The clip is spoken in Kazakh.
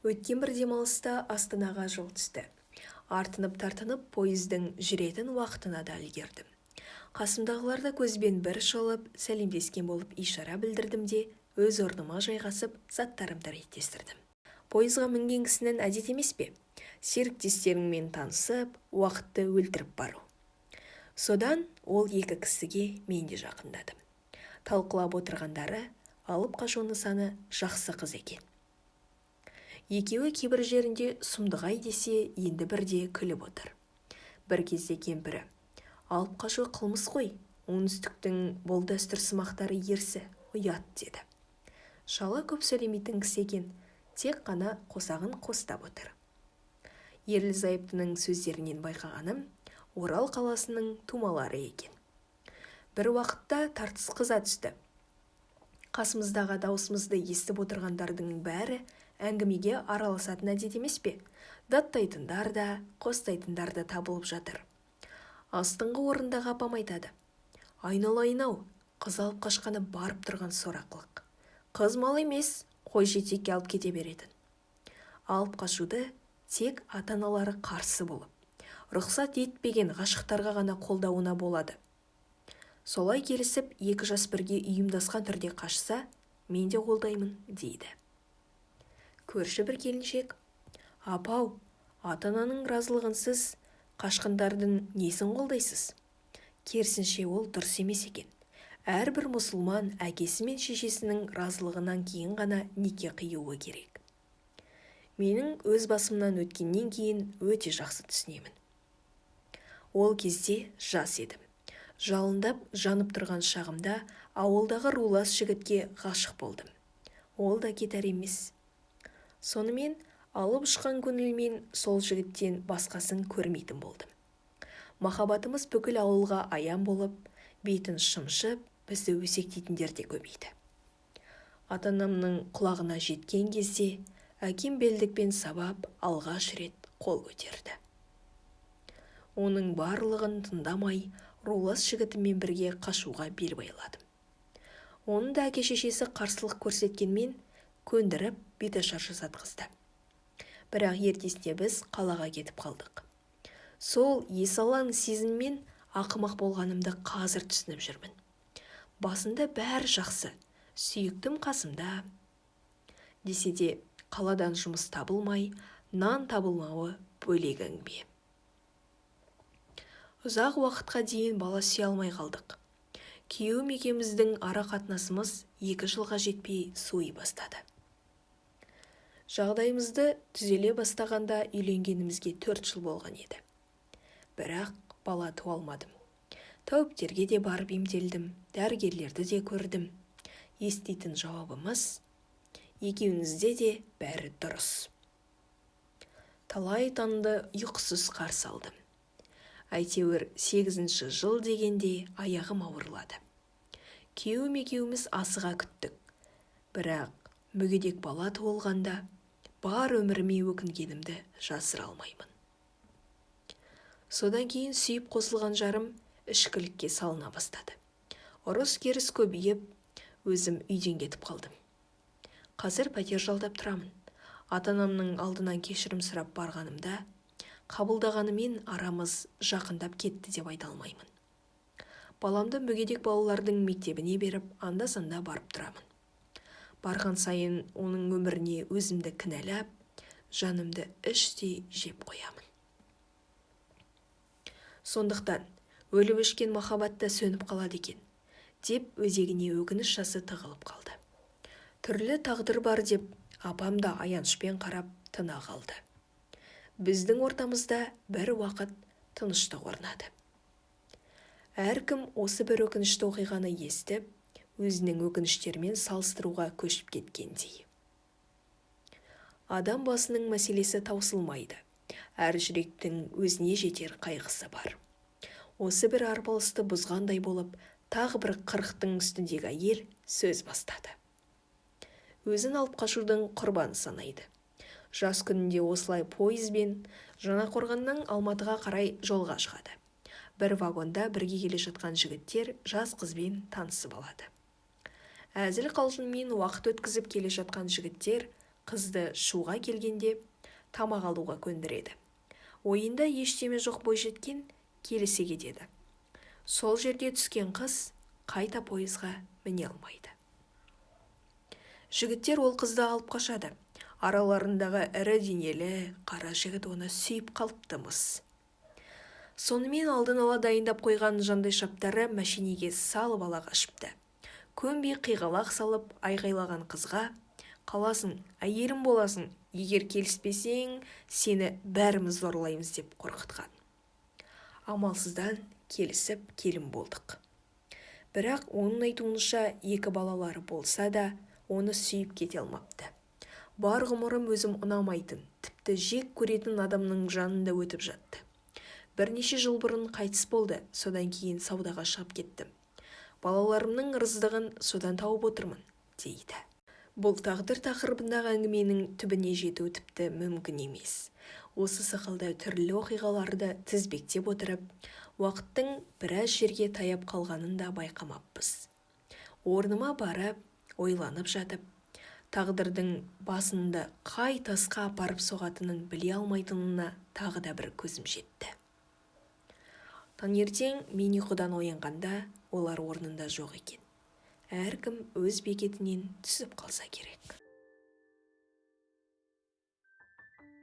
Өткен бір демалыста Астанаға жол түсті. Артынып-тартынып пойыздың жүретін уақытына да үлгердім. Қасымдағыларды көзбен бір шолып, сәлемдескен болып ишара білдірдім де, өз орныма жайғасып, заттарымды реттестірдім. Пойызға мінген кісінің әдет емес пе? Серіктестеріңмен танысып, уақытты өлтіріп бару. Содан ол екі кісіге мен де жақындадым. Талқылап отырғандары алып қашу нысаны жақсы қыз екен. Екеуі кейбір жерінде сұмдығай десе, енді бірде күліп отыр. Бір кезде кемпірі: алып қашу қылмыс қой, оңтүстіктің бұл дәстүр сымақтары ерсі, ұят деді. Шала көп сөйлемейтін кісі екен, тек қана қосағын қостап отыр. Ерлі-зайыптының сөздерінен байқағаным, Орал қаласының тумалары екен. Бір уақытта тартыс қыза түсті. Қасымыздағы даусымызды естіп отырғандардың бәрі әңгімеге араласатын әдет емес пе? Даттайтындар да, қостайтындар да табылып жатыр. Астыңғы орындағы апам айтады: айналайын-ау, қыз алып қашқаны барып тұрған сорақылық. Қыз мал емес, қой жетекке алып кете беретін. Алып қашуды тек ата-аналары қарсы болып, рұқсат етпеген ғашықтарға ғана қолдауына болады. Солай келісіп, екі жас бірге ұйымдасқан түрде қашса, мен де қолдаймын, дейді. Көрші бір келіншек: апау, ата-ананың разылығынсыз қашқындардың несін қолдайсыз? Керісінше ол дұрыс емес екен. Әрбір мұсылман әкесі мен шешесінің разылығынан кейін ғана неке қиюы керек. Менің өз басымнан өткеннен кейін өте жақсы түсінемін. Ол кезде жас едім. Жалындап жанып тұрған шағымда ауылдағы рулас жігітке ғашық болдым. Ол да кетер емес. Сонымен алып ұшқан көңілмен сол жігіттен басқасын көрмейтін болдым. Махаббатымыз бүкіл ауылға аян болып, бетін шымшып, бізді өсектейтіндер де көбейді. Ата-анамның құлағына жеткен кезде әкем белдікпен сабап алғаш рет қол көтерді. Оның барлығын тыңдамай, рулас жігітімен бірге қашуға бел байладым. Оның да әке-шешесі қарсылық көрсеткенмен көндіріп беташар жасатқызды. Бірақ ертесіне біз қалаға кетіп қалдық. Сол есалаң сезіммен ақымақ болғанымды қазір түсініп жүрмін. Басында бәрі жақсы, сүйіктім қасымда. Десе де қаладан жұмыс табылмай, нан табылмауы бөлек әңгіме. Ұзақ уақытқа дейін бала сүйе алмай қалдық. Күйеуім екеуміздің ара қатынасымыз 2 жылға жетпей суи бастады. Жағдайымызды түзеле бастағанда үйленгенімізге 4 жыл болған еді. Бірақ бала туа алмадым. Тәуіптерге де барып емделдім, дәрігерлерді де көрдім. Еститін жауабымыз: екеуіңізде де бәрі дұрыс. Талай таңды ұйқысыз қарсы алдым. Әйтеуір 8-ші жыл дегенде аяғым ауырлады. Күйеуім екеуміз асыға күттік. Бірақ мүгедек бала туылғанда бар өміріме өкінгенімді жасыра алмаймын. Содан кейін сүйіп қосылған жарым ішкілікке салына бастады. Ұрыс-керіс көбейіп, өзім үйден кетіп қалдым. Қазір пәтер жалдап тұрамын. Ата-анамның алдынан кешірім сұрап барғанымда, қабылдағанымен арамыз жақындап кетті деп айта алмаймын. Баламды мүгедек балалардың мектебіне беріп, анда-санда барып тұрамын. Барған сайын оның өміріне өзімді кінәлап, жанымды іштей жеп қоямын. Сондықтан өліп өшкен махаббатта сөніп қалады екен, деп өзегіне өкініш жасы тығылып қалды. Түрлі тағдыр бар деп, апам да аянышпен қарап тына қалды. Біздің ортамызда бір уақыт тыныштық орнады. Әркім осы бір өкінішті оқиғаны естіп, өзінің өкініштерімен салыстыруға көшіп кеткендей. Адам басының мәселесі таусылмайды. Әр жүректің өзіне жетер қайғысы бар. Осы бір арпалысты бұзғандай болып, тағы бір 40-тың үстіндегі әйел сөз бастады. Өзін алып қашудың құрбаны санайды. Жас күнінде осылай пойызбен Жаңақорғаннан Алматыға қарай жолға шығады. Бір вагонда бірге келе жатқан жігіттер жас қызбен танысып алады. Әзіл қалжыңмен уақыт өткізіп келе жатқан жігіттер қызды шуға келгенде тамақ алуға көндіреді. Ойында ештеме жоқ бойжеткен келісе кетеді. Сол жерде түскен қыз қайта пойызға міне алмайды. Жігіттер ол қызды алып қашады. Араларындағы ірі денелі қара жігіт оны сүйіп қалыпты-мыс. Сонымен алдын ала дайындап қойған жандай шаптары мәшинеге салып ала қашыпты. Көнбей қиғалақ салып айғайлаған қызға: «Қаласың, әйелім боласың, егер келіспесең, сені бәріміз зорлаймыз» деп қорқытқан. Амалсыздан келісіп келін болдық. Бірақ оның айтуынша екі балалары болса да, оны сүйіп кете алмапты. Бар ғұмырым өзім ұнамайтын, тіпті жек көретін адамның жанында өтіп жатты. Бірнеше жыл бұрын қайтыс болды, содан кейін саудаға шығып кеттім. Балаларымның ырыздығын содан тауып отырмын, дейді. Бұл тағдыр тақырыбындағы әңгіменің түбіне жету тіпті мүмкін емес. Осы сықылды түрлі оқиғаларды тізбектеп отырып, уақыттың біраз жерге таяп қалғанын да байқамаппыз. Орныма барып, ойланып жатып, тағдырдың басында қай тасқа апарып соғатынын біле алмайтынына тағы да бір көзім жетті. Таңертең мен ұйқыдан оянғанда олар орнында жоқ екен. Әркім өз бекетінен түсіп қалса керек.